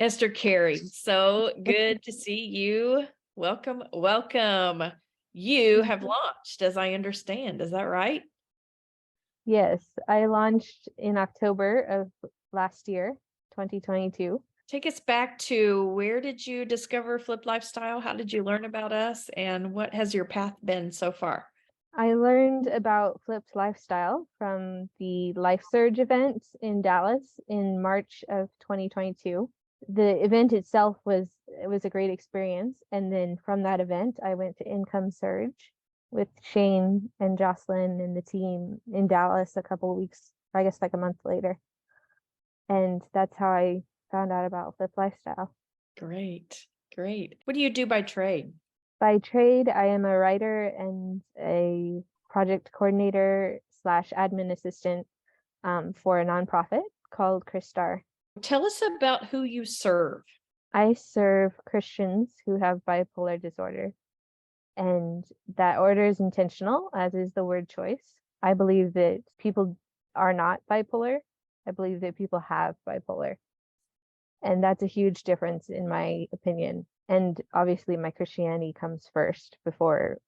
Esther Carey, so good to see you. Welcome, welcome. You have launched, as I understand. Is that right? Yes, I launched in October of last year, 2022. Take us back to where did you discover Flip Lifestyle? How did you learn about us? And what has your path been so far? I learned about Flipped Lifestyle from the Life Surge event in Dallas in March of 2022. The event itself was a great experience, and then from that event, I went to Income Surge with Shane and Jocelyn and the team in Dallas a couple of weeks, I guess like a month later. And that's how I found out about Flip Lifestyle. Great, great. What do you do by trade? By trade, I am a writer and a project coordinator slash admin assistant for a nonprofit called Christar. Tell us about who you serve. I serve Christians who have bipolar disorder, and that order is intentional, as is the word choice. I believe that people are not bipolar. I believe that people have bipolar. And that's a huge difference in my opinion. And obviously my Christianity comes first before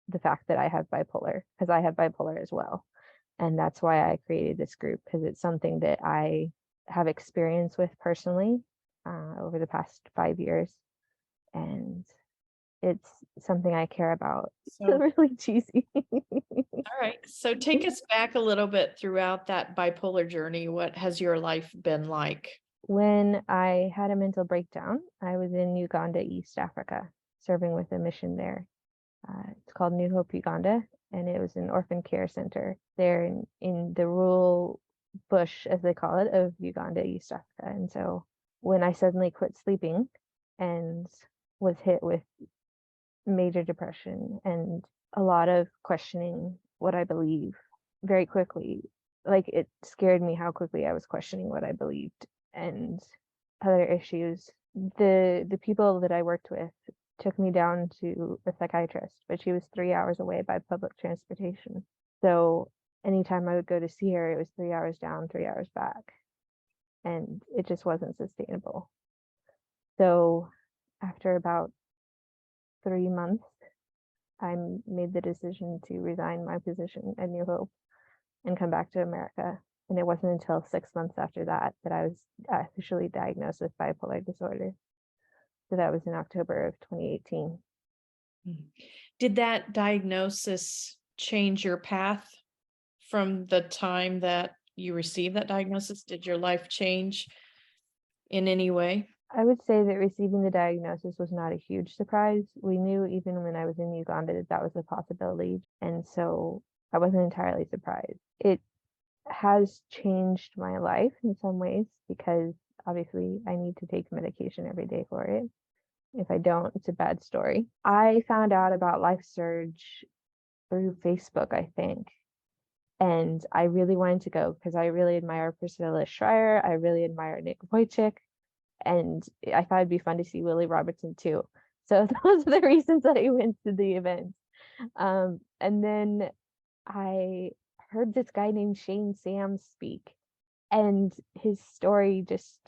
the fact that I have bipolar, because I have bipolar as well. And that's why I created this group, because it's something that I have experience with personally over the past 5 years. And it's something I care about. So, Really cheesy. all right. So take us back a little bit throughout that bipolar journey. What has your life been like? When I had a mental breakdown, I was in Uganda, East Africa, serving with a mission there. It's called New Hope Uganda, and it was an orphan care center there in the rural bush, as they call it, of Uganda, East Africa. And so when I suddenly quit sleeping and was hit with major depression and a lot of questioning what I believe very quickly, like it scared me how quickly I was questioning what I believed and other issues. The people that I worked with took me down to a psychiatrist, but she was 3 hours away by public transportation. So anytime I would go to see her, it was 3 hours down, 3 hours back. And it just wasn't sustainable. So after about 3 months, I made the decision to resign my position at New Hope and come back to America. And it wasn't until 6 months after that that I was officially diagnosed with bipolar disorder. So that was in October of 2018. Did that diagnosis change your path from the time that you received that diagnosis? Did your life change in any way? I would say that receiving the diagnosis was not a huge surprise. We knew even when I was in Uganda that that was a possibility. And so I wasn't entirely surprised. It has changed my life in some ways because obviously I need to take medication every day for it. If I don't, it's a bad story. I found out about Life Surge through Facebook, I think. And I really wanted to go because I really admire Priscilla Schreier. I really admire Nick Wojcik. And I thought it'd be fun to see Willie Robertson too. So those are the reasons that I went to the event. And then I heard this guy named Shane Sams speak, and his story just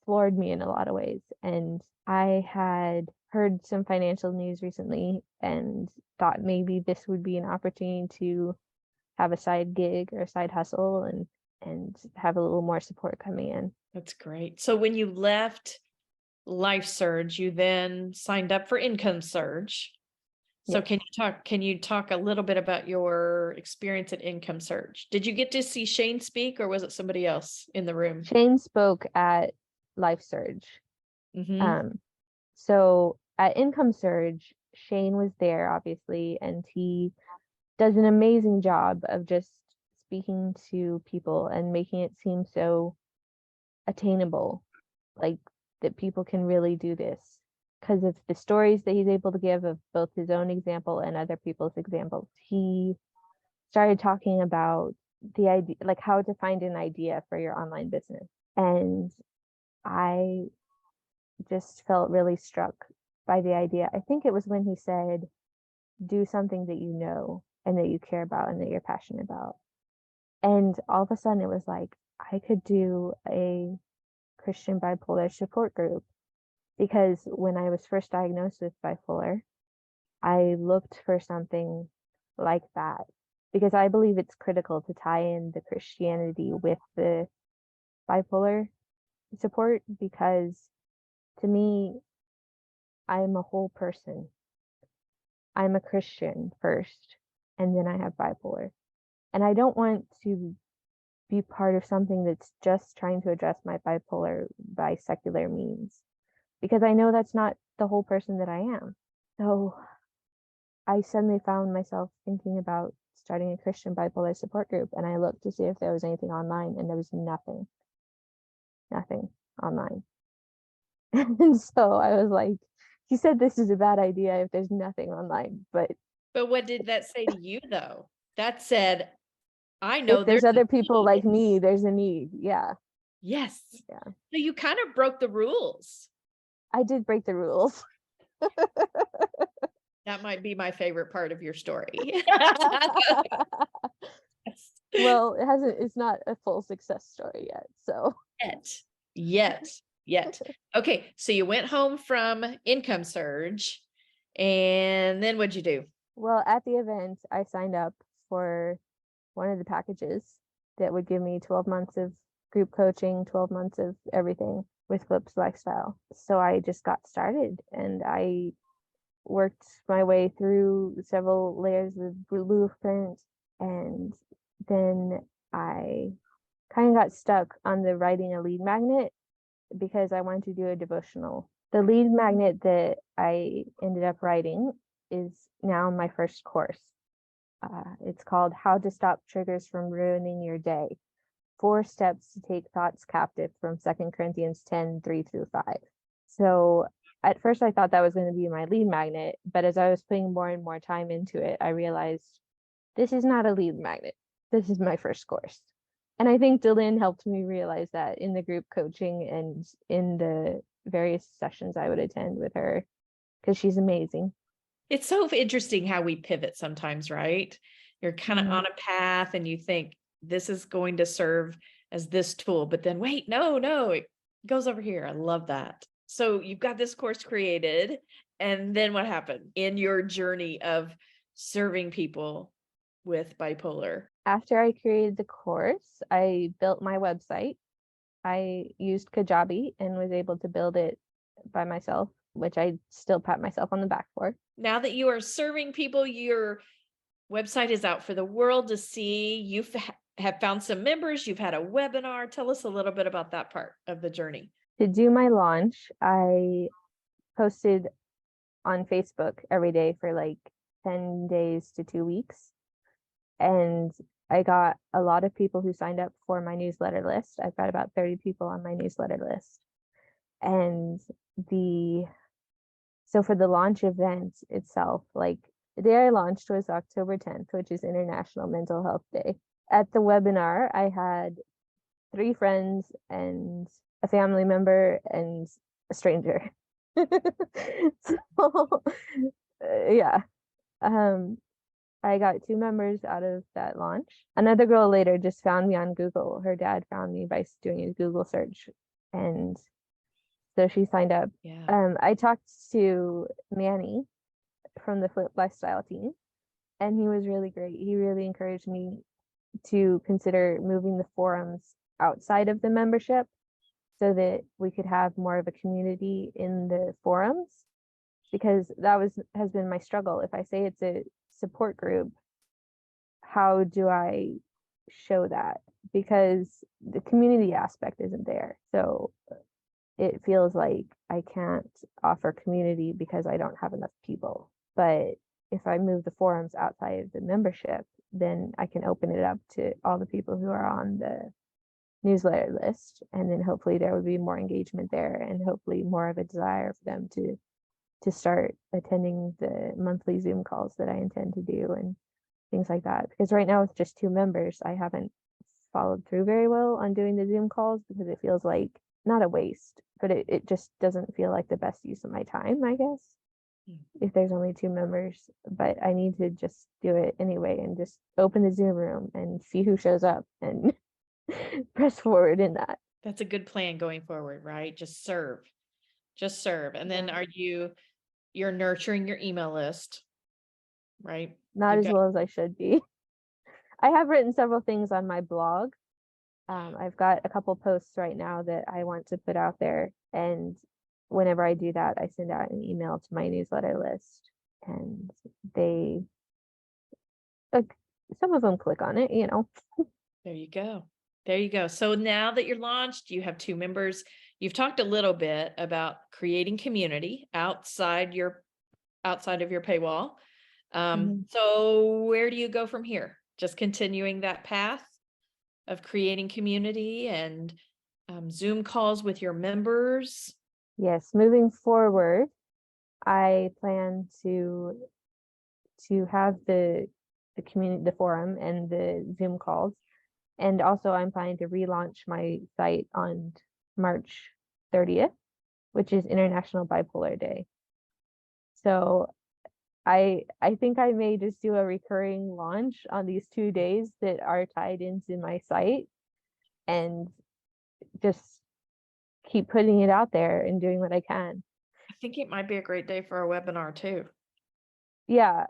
floored me in a lot of ways. And I had heard some financial news recently and thought maybe this would be an opportunity to have a side gig or a side hustle and have a little more support coming in. That's great. So when you left Life Surge, you then signed up for Income Surge. So Yes. can you talk a little bit about your experience at Income Surge? Did you get to see Shane speak or was it somebody else in the room? Shane spoke at Life Surge. Mm-hmm. So at Income Surge, Shane was there, obviously, and he does an amazing job of just speaking to people and making it seem so attainable, like that people can really do this because of the stories that he's able to give of both his own example and other people's examples. He started talking about the idea, like how to find an idea for your online business. And I just felt really struck by the idea. I think it was when he said, do something that you know and that you care about and that you're passionate about. And all of a sudden it was like, I could do a Christian Bipolar Support Group, because when I was first diagnosed with bipolar, I looked for something like that because I believe it's critical to tie in the Christianity with the bipolar support, because to me, I'm a whole person. I'm a Christian first, and then I have bipolar. And I don't want to be part of something that's just trying to address my bipolar by secular means, because I know that's not the whole person that I am. So I suddenly found myself thinking about starting a Christian bipolar support group, and I looked to see if there was anything online, and there was nothing online. And so I was like, he said this is a bad idea if there's nothing online, but what did that say to you though? That said, I know if there's there's a other people need. like me, there's a need. Yeah. Yes. Yeah. So you kind of broke the rules. I did break the rules. That might be my favorite part of your story. Well, it's not a full success story yet. So Yet. Okay, so you went home from Income Surge, and then what'd you do? well, at the event, I signed up for one of the packages that would give me 12 months of group coaching, 12 months of everything with Flip's lifestyle. So I just got started, and I worked my way through several layers of blueprint, and then I kind of got stuck on the writing a lead magnet because I wanted to do a devotional. The lead magnet that I ended up writing is now my first course. It's called How to Stop Triggers from Ruining Your Day. 4 steps to take thoughts captive from 2 Corinthians 10, 3-5. So at first I thought that was going to be my lead magnet, but as I was putting more and more time into it, I realized this is not a lead magnet. This is my first course. And I think Dylan helped me realize that in the group coaching and in the various sessions I would attend with her, because she's amazing. It's so interesting how we pivot sometimes, right? You're kind of on a path and you think this is going to serve as this tool, but then wait, no, it goes over here. I love that. So you've got this course created, and then what happened in your journey of serving people with bipolar? After I created the course, I built my website. I used Kajabi and was able to build it by myself, which I still pat myself on the back for. Now that you are serving people, your website is out for the world to see. You have found some members. You've had a webinar. Tell us a little bit about that part of the journey. To do my launch, I posted on Facebook every day for like 10 days to 2 weeks. And I got a lot of people who signed up for my newsletter list. I've got about 30 people on my newsletter list. And so for the launch event itself, like the day I launched was October 10th, which is International Mental Health Day. At the webinar, I had 3 friends and a family member and a stranger. So yeah. I got 2 members out of that launch. Another girl later just found me on Google. Her dad found me by doing a Google search, and so she signed up. Yeah. I talked to Manny from the Flip Lifestyle team, and he was really great. He really encouraged me to consider moving the forums outside of the membership so that we could have more of a community in the forums, because that has been my struggle. If I say it's a support group, how do I show that? Because the community aspect isn't there. So it feels like I can't offer community because I don't have enough people. But if I move the forums outside of the membership, then I can open it up to all the people who are on the newsletter list, and then hopefully there would be more engagement there, and hopefully more of a desire for them to start attending the monthly Zoom calls that I intend to do and things like that. Because right now with just 2 members, I haven't followed through very well on doing the Zoom calls because it feels like not a waste, but it just doesn't feel like the best use of my time, I guess, if there's only 2 members. But I need to just do it anyway and just open the Zoom room and see who shows up and press forward in that. That's a good plan going forward, right? Just serve. And then Yeah. you're nurturing your email list, right? Not You've as got, well as I should be. I have written several things on my blog. I've got a couple posts right now that I want to put out there. And whenever I do that, I send out an email to my newsletter list. And they, like, some of them click on it, you know. there you go. There you go. So now that you're launched, you have 2 members. You've talked a little bit about creating community outside of your paywall. Mhm. So where do you go from here? Just continuing that path of creating community and Zoom calls with your members. Yes, moving forward, I plan to have the community, the forum, and the Zoom calls. And also, I'm planning to relaunch my site on March 30th, which is International Bipolar Day. So I think I may just do a recurring launch on these 2 days that are tied into my site and just keep putting it out there and doing what I can. I think it might be a great day for a webinar too. Yeah,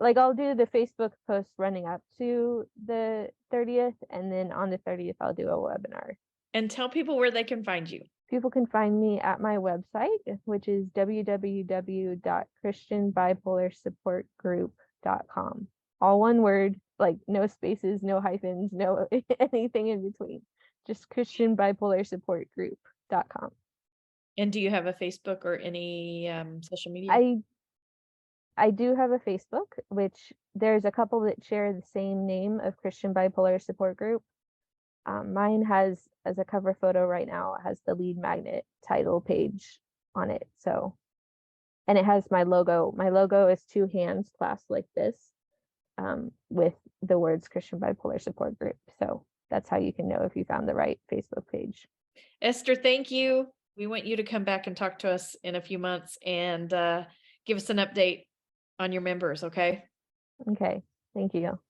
like I'll do the Facebook post running up to the 30th, and then on the 30th I'll do a webinar. And tell people where they can find you. People can find me at my website, which is www.christianbipolarsupportgroup.com. All one word, like no spaces, no hyphens, no anything in between. Just christianbipolarsupportgroup.com. And do you have a Facebook or any social media? I I do have a Facebook, which there's a couple that share the same name of Christian Bipolar Support Group. Mine has, as a cover photo right now, it has the lead magnet title page on it. So, and it has my logo. My logo is 2 hands clasped like this, with the words Christian Bipolar Support Group. So that's how you can know if you found the right Facebook page. Esther, thank you. We want you to come back and talk to us in a few months and give us an update on your members, okay? Okay, thank you.